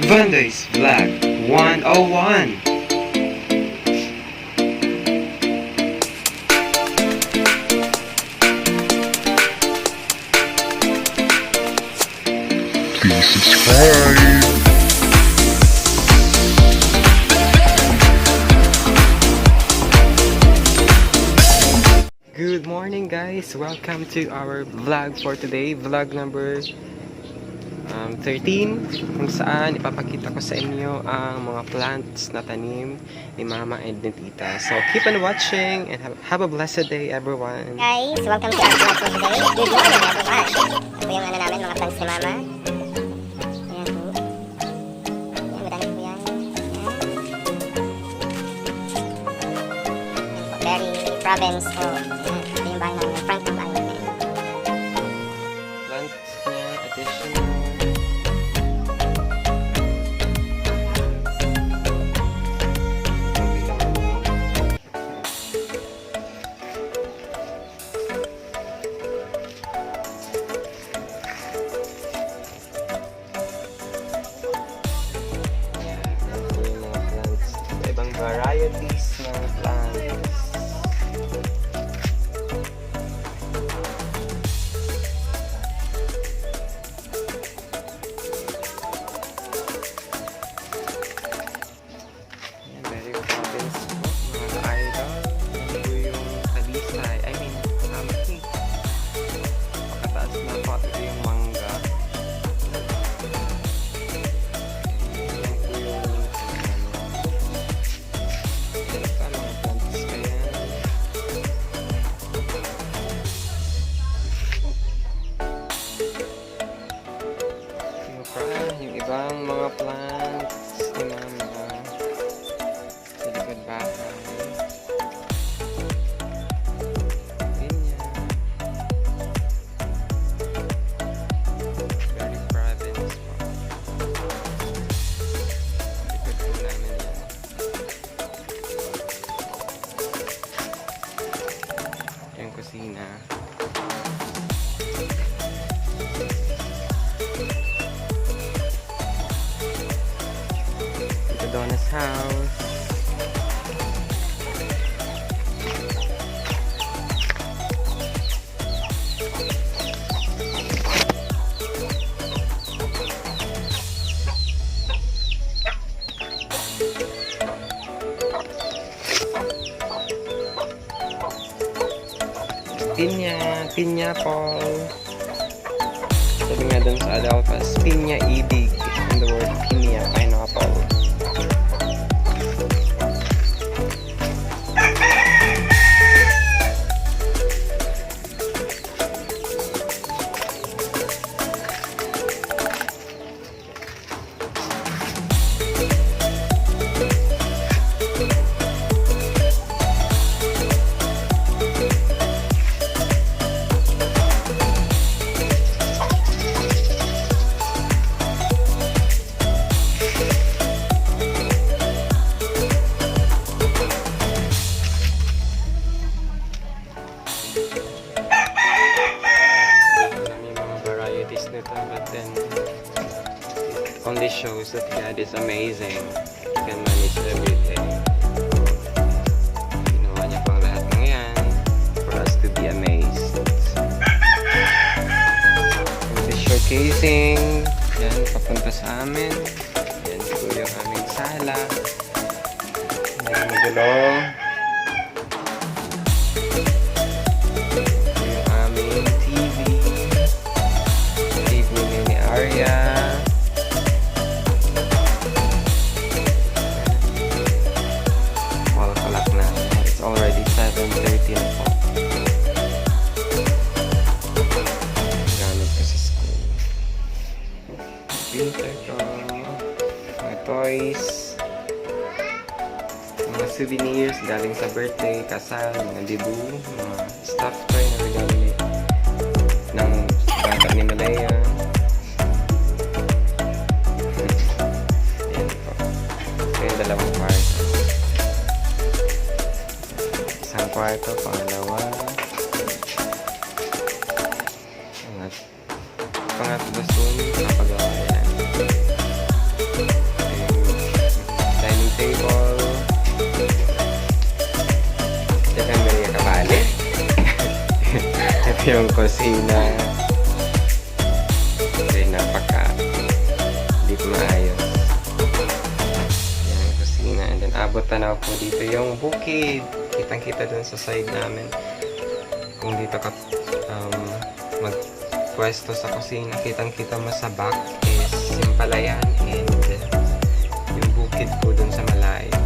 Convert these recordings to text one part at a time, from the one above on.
Vandoys Vlog 101. Please subscribe. Good morning guys! Welcome to our vlog for today. Vlog number 13, kung saan ipapakita ko sa inyo ang mga plants na tanim ni Mama and ni Tita. So keep on watching and have a blessed day everyone. Guys, welcome to our vlog for today. Good morning everyone. Ito yung namin, mga plants ni Mama. Ayan po. Ayan, madami po yan. Ayan. Very province po. Ayan, ito yung bahay namin, front ng bahay namin. Plants niya, additional. Ibang varieties ng plants. Ayan, very province po, mga idol. Ito po yung talisay. I mean, cake. Pakataas na po. Ito yung mangga. Ayan po yung yung ibang mga plants ni Mama sa likod bahay. Ganyan. Very province po. Likod po namin yan. Yung kusina. Donna's house. Pineapple. Sabi nga dun sa Adelphas, pinya ibig. In the word pinya, pineapple. But then it only shows that God is amazing. He can manage everything. Ginawa niya pang lahat ng yan for us to be amazed. This is showcasing. Yan, papunta sa amin. Yan po yung aming sala. Yan, magulo. It's already 7:30 na po. Gamit ko sa school. Printer ko. Mga toys. Mga souvenirs galing sa birthday, kasal, mga dibu, mga stuffed toy na regalo ng bata ni Malaya. Ayan po. Ito yung dalawang kwarto. Isang kwarto, pangalawa. Pangatlo soon, kapagawa yan. yung kusina. Kasi hindi ko maayos. Yan yung kusina. And then abot na po dito yung bukid. Kitang-kita dun sa side namin. Kung dito ka magpwesto sa kusina, kitang-kita mo sa back is yung palayan and yung bukid po dun sa malayo.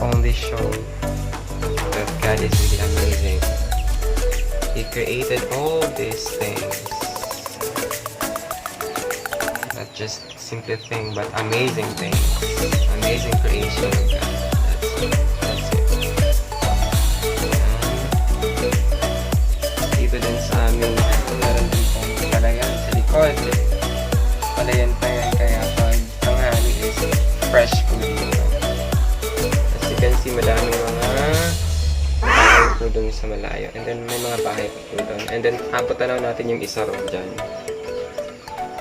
Only show that God is really amazing. He created all these things. Not just simple thing, but amazing things. Amazing creation of God. That's it. Dito din sa amin, meron din pong palayan sa likod. Palayan pa yan, kaya pag tanghali is fresh food dito. As you can see, madaming mga bahay po dun sa malayo. And then may mga bahay po dun. And then abot na natin yung isa row dyan.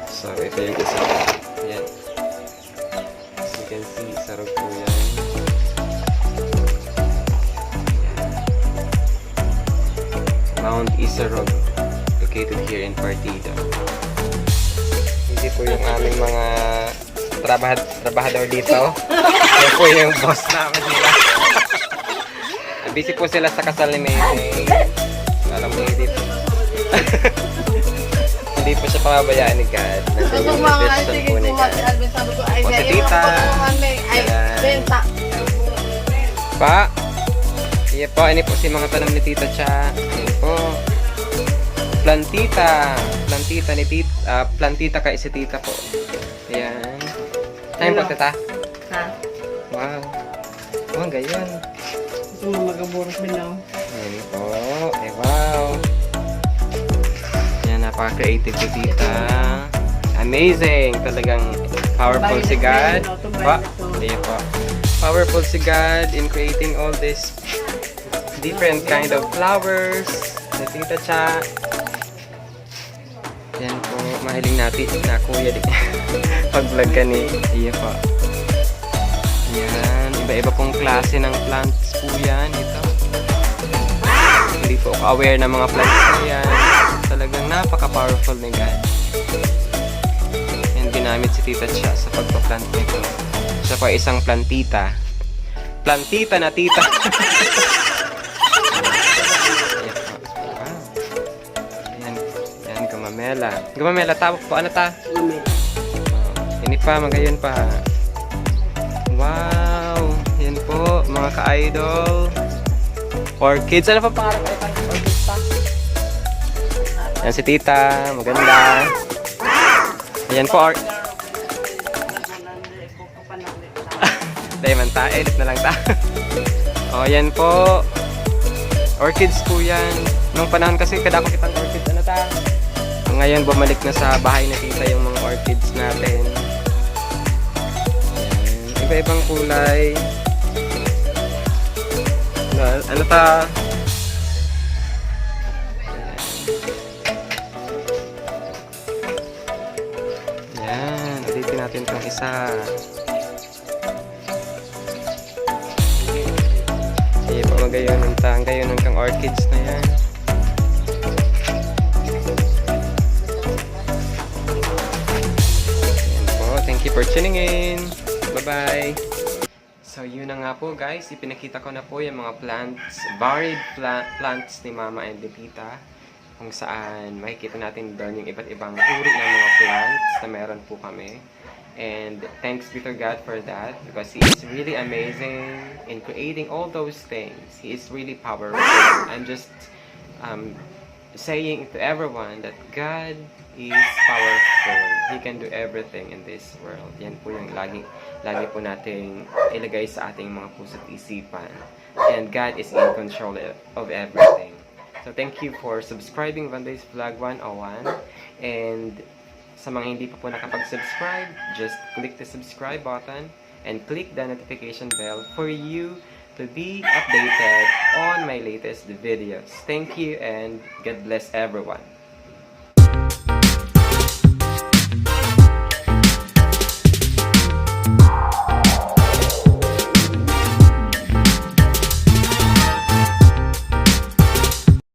So ito yung isa row. Yan. As you can see, isa row po yan. Mount Isarog, located here in Plantita. Hindi po yung aming mga trabahador dito. Yan po yung boss namin nila. Busy po sila sa kasal ni Mayday. Alam mo hindi po. Hindi po siya pababayaan ni God. Nandun yung decision po ni God. O si Tita. Ayan. Pa. Iya po, ini po si mga tanong ni Tita Cha. Ayan po. Plantita. Plantita ni Tita. Plantita kay si Tita po. Ayan. Ayan po, Tita. Ha? Wow. Oh, gayon. Gusto mo magaburos binaw. Ayan po. Eh, wow. Ayan, napaka-creative ni Tita. Amazing. Talagang powerful si God. Pa. Ayan po. Powerful si God in creating all this different kind of flowers. Si Tita Cha. Yan po, mahiling natin na kuya din. Pag-vlog ka ni iya po. Yan, iba-iba pong klase ng plants po yan. Ito. Hindi po ako aware ng mga plants na yan. Talagang napaka-powerful ni God. Yan, ginamit si Tita Cha sa pagpa-plant nito. Siya po ay isang plantita. Plantita na tita. Gumamela. Gumamela, tawag po. Ano ta? Ini pa, magayon pa. Wow! Yan po, mga ka-idol. Orchids. Ano pa pangarap kayo tayo? Orchids pa? Yan si Tita. Maganda. Ayan po. Diamond ta. Edit na lang ta. O, yan po. Orchids po yan. Nung panahon kasi kada ko kitang orchids. Ano ta? Ngayon bumalik na sa bahay na Tita yung mga orchids natin. Ayan. Iba-ibang kulay. Ano ta? Ayan. Ulitin natin itong isa. Sige po, magayon ng kang orchids na yan. Thank you for tuning in. Bye-bye. So, yun na nga po guys. Ipinakita ko na po yung mga plants, varied plants ni Mama and ni Tita. Kung saan makikita natin doon yung iba't ibang uri ng mga plants na meron po kami. And thanks be to God for that because He is really amazing in creating all those things. He is really powerful. I'm just saying to everyone that God is powerful. He can do everything in this world. Yan po yung lagi po nating ilagay sa ating mga puso't isipan. And God is in control of everything. So thank you for subscribing Vandoys Vlog 101. And sa mga hindi pa po nakapag-subscribe, just click the subscribe button and click the notification bell for you to be updated on my latest videos. Thank you and God bless everyone.